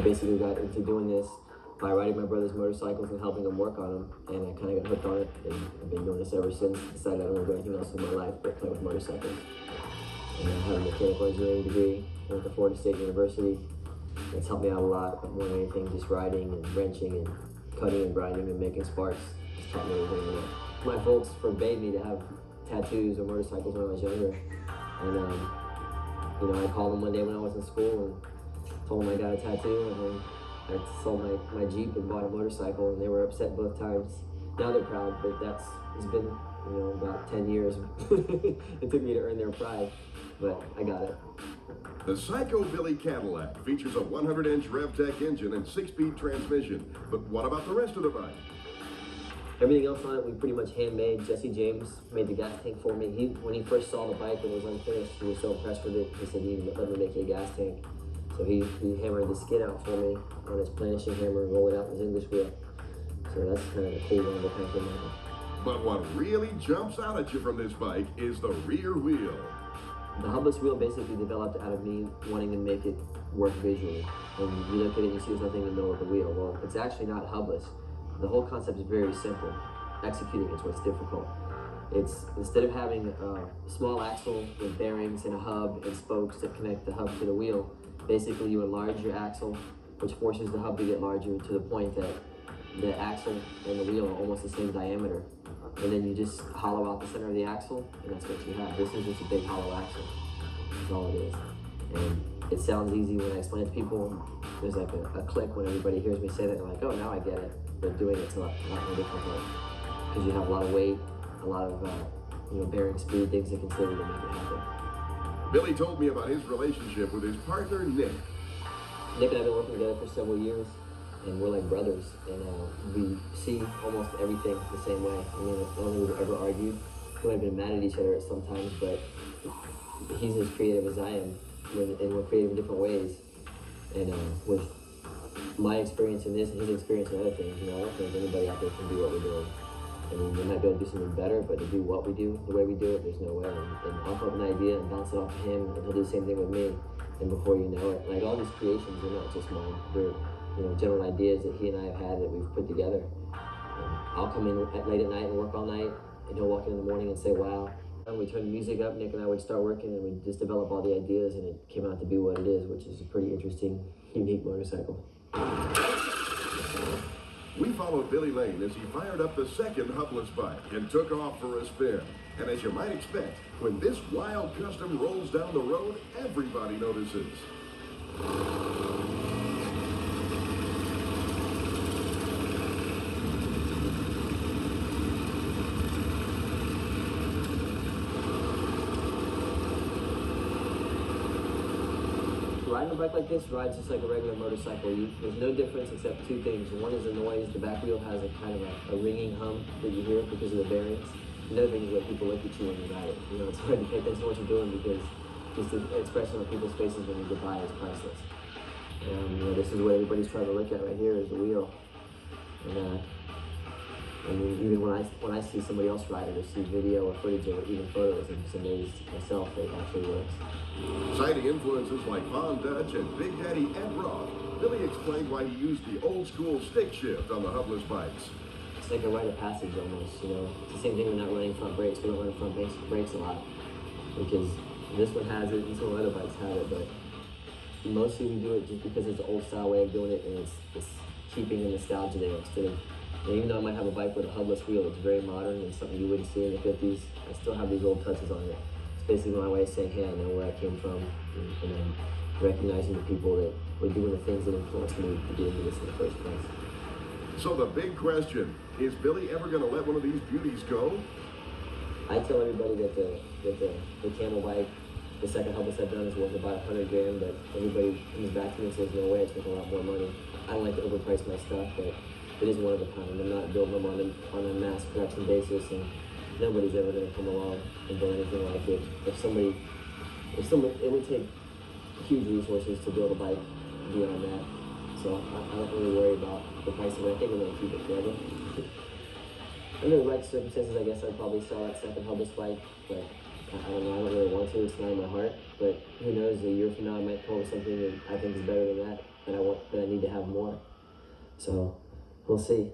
I basically got into doing this by riding my brother's motorcycles and helping him work on them, and I kind of got hooked on it, and I've been doing this ever since. Decided I don't want to do anything else in my life but play with motorcycles. And I have a mechanical engineering degree. I went to Florida State University. It's helped me out a lot, but more than anything, just riding and wrenching and cutting and grinding and making sparks. It's taught me everything I know. My folks forbade me to have tattoos or motorcycles when I was younger. And I called them one day when I was in school and told them I got a tattoo, and then I sold my Jeep and bought a motorcycle, and they were upset both times. Now they're proud, but it's been about 10 years. It took me to earn their pride, but I got it. The PsychoBilly Cadillac features a 100-inch RevTech engine and 6-speed transmission. But what about the rest of the bike? Everything else on it we pretty much handmade. Jesse James made the gas tank for me. When he first saw the bike and it was unfinished, he was so impressed with it. He said, "You need to let me make you a gas tank." So he hammered the skin out for me on his planishing hammer and rolled it out with his English wheel. So that's kind of the cool one to pack in there. But what really jumps out at you from this bike is the rear wheel. The Hubless wheel basically developed out of me wanting to make it work visually. And you look at it and you see there's nothing in the middle of the wheel. Well, it's actually not hubless. The whole concept is very simple. Executing is what's difficult. It's instead of having a small axle with bearings and a hub and spokes that connect the hub to the wheel, basically you enlarge your axle, which forces the hub to get larger to the point that the axle and the wheel are almost the same diameter. And then you just hollow out the center of the axle, and that's what you have. This is just a big hollow axle. That's all it is. And it sounds easy when I explain it to people. There's like a click when everybody hears me say that. They're like, "Oh, now I get it." But doing it's a lot more difficult because you have a lot of weight, a lot of bearing speed, things to consider to make it happen. Billy told me about his relationship with his partner, Nick. Nick and I have been working together for several years, and we're like brothers, and we see almost everything the same way. I mean, I don't think we've ever argued. We might have been mad at each other at some times, but he's as creative as I am, and we're creative in different ways. And with my experience in this and his experience in other things, I don't think anybody out there can do what we're doing. I mean, we might be able to do something better, but to do what we do, the way we do it, there's no way. And I'll come up with an idea and bounce it off of him, and he'll do the same thing with me. And before you know it, like all these creations are not just mine. They're general ideas that he and I have had that we've put together. I'll come in late at night and work all night, and he'll walk in the morning and say, "Wow." And we turn the music up, Nick and I would start working, and we'd just develop all the ideas, and it came out to be what it is, which is a pretty interesting, unique motorcycle. We followed Billy Lane as he fired up the second Hubless bike and took off for a spin. And as you might expect, when this wild custom rolls down the road, everybody notices. Riding a bike like this rides just like a regular motorcycle. There's no difference except two things. One is the noise. The back wheel has a kind of a ringing hum that you hear because of the bearings. Another thing is when people look at you when you ride it. It's hard to pay attention to what you're doing because just the expression on people's faces when you get by is priceless. And this is what everybody's trying to look at right here is the wheel. And I mean, even when I see somebody else ride it or see video or footage or even photos, I'm just amazed myself that it actually works. Citing influences like Von Dutch and Big Daddy Ed Roth, Billy explained why he used the old-school stick shift on the Hubless bikes. It's like a rite of passage almost, It's the same thing with not running front brakes. We don't run front brakes a lot because this one has it and some other bikes have it, but mostly we do it just because it's an old-style way of doing it, and it's keeping the nostalgia there instead of. And even though I might have a bike with a hubless wheel, it's very modern and something you wouldn't see in the 50s. I still have these old touches on it. It's basically my way of saying, hey, I know where I came from, and then recognizing the people that were doing the things that influenced me to get into this in the first place. So the big question, is Billy ever going to let one of these beauties go? I tell everybody that the Camel bike, the second Hubless I've done, is worth about $100,000, but everybody comes back to me and says, no way, it's worth a lot more money. I don't like to overprice my stuff, but it is one of a kind. I'm not building them on a mass production basis, and nobody's ever going to come along and build anything like it. It would take huge resources to build a bike beyond that. So I don't really worry about the price of it. I think I'm going to keep it forever. Under the right circumstances, I guess I'd probably sell that second Hubless bike, but I don't know. I don't really want to. It's not in my heart. But who knows? A year from now, I might come up with something that I think is better than that. that I need to have more. So we'll see.